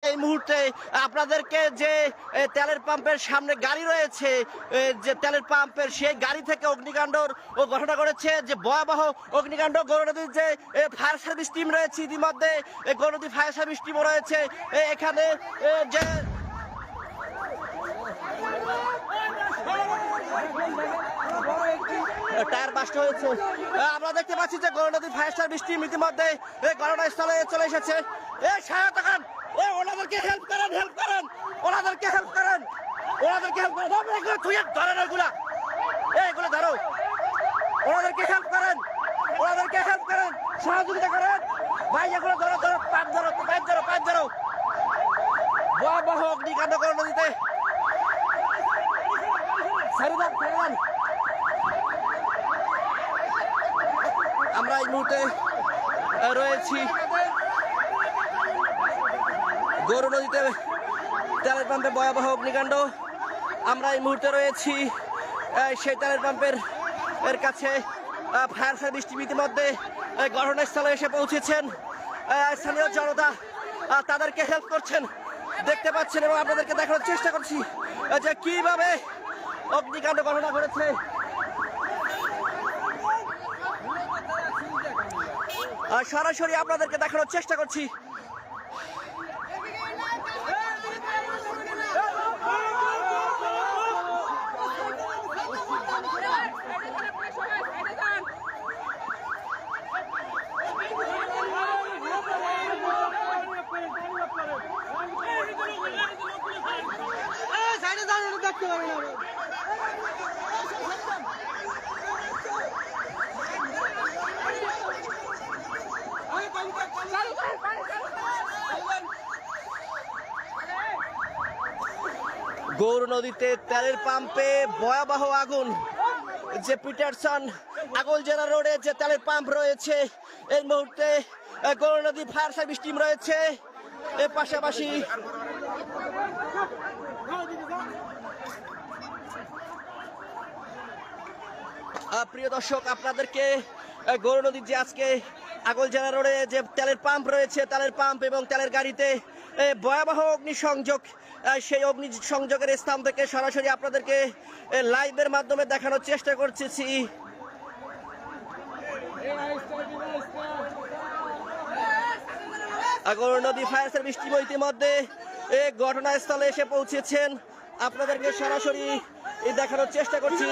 এই মুহূর্তে আপনাদেরকে যে তেলের পাম্পের সামনে গাড়ি রয়েছে, যে তেলের পাম্পের সেই গাড়ি থেকে অগ্নিকাণ্ডর ঘটনা করেছে, যে ভয়াবহ অগ্নিকাণ্ড। গৌরনদীর যে ফায়ার সার্ভিস টিম রয়েছে, ইতিমধ্যে গৌরনদী ফায়ার সার্ভিস টিমও রয়েছে এখানে, যে টায়ার বাস্ট হয়েছে। আমরা দেখতে পাচ্ছি যে গৌরনদী ফায়ার সার্ভিস টিম ইতিমধ্যে ঘটনাস্থলে চলে এসেছে। সহায়তা করেন, ওনাদেরকে হেল্প করেন, ওনাদেরকে হেল্প করেন। ধরেন এগুলো ধরো, ওনাদেরকে হেল্প করেন, সহযোগিতা করেন ভাই। এগুলো ধরো, পাইপ ধরো। ভয়াবহ অগ্নিকাণ্ড গৌরনদীতে। আমরা এই মুহূর্তে রয়েছি গৌরনদীতে, তেলের পাম্পে ভয়াবহ অগ্নিকাণ্ড। আমরা এই মুহূর্তে রয়েছি সেই তেলের পাম্পের কাছে। ফায়ার সার্ভিস টিম ইতিমধ্যে ঘটনাস্থলে এসে পৌঁছেছেন। স্থানীয় জনতা তাদেরকে হেল্প করছেন দেখতে পাচ্ছেন, এবং আপনাদেরকে দেখানোর চেষ্টা করছি যে কিভাবে অগ্নিকাণ্ড ঘটনা ঘটেছে। সরাসরি আপনাদেরকে দেখানোর চেষ্টা করছি। গৌরনদীতে তেলের পাম্পে ভয়াবহ আগুন। যে পিটারসন আগলজেরা রোডে যে তেলের পাম্প রয়েছে, এই মুহূর্তে গৌরনদী ফায়ার সার্ভিস টিম রয়েছে। এর পাশাপাশি প্রিয় দর্শক, আপনাদেরকে গৌরনদীর যে আজকে আগলজেরা রোডে যে তেলের পাম্প রয়েছে, তেলের পাম্প এবং তেলের গাড়িতে ভয়াবহ অগ্নিসংযোগ, সেই অগ্নিসংযোগের স্থান থেকে সরাসরি আপনাদেরকে লাইভের মাধ্যমে দেখানোর চেষ্টা করতেছি। গৌরনদী ফায়ার সার্ভিস টিম ইতিমধ্যে ঘটনাস্থলে এসে পৌঁছেছেন, আপনাদেরকে সরাসরি দেখানোর চেষ্টা করছি।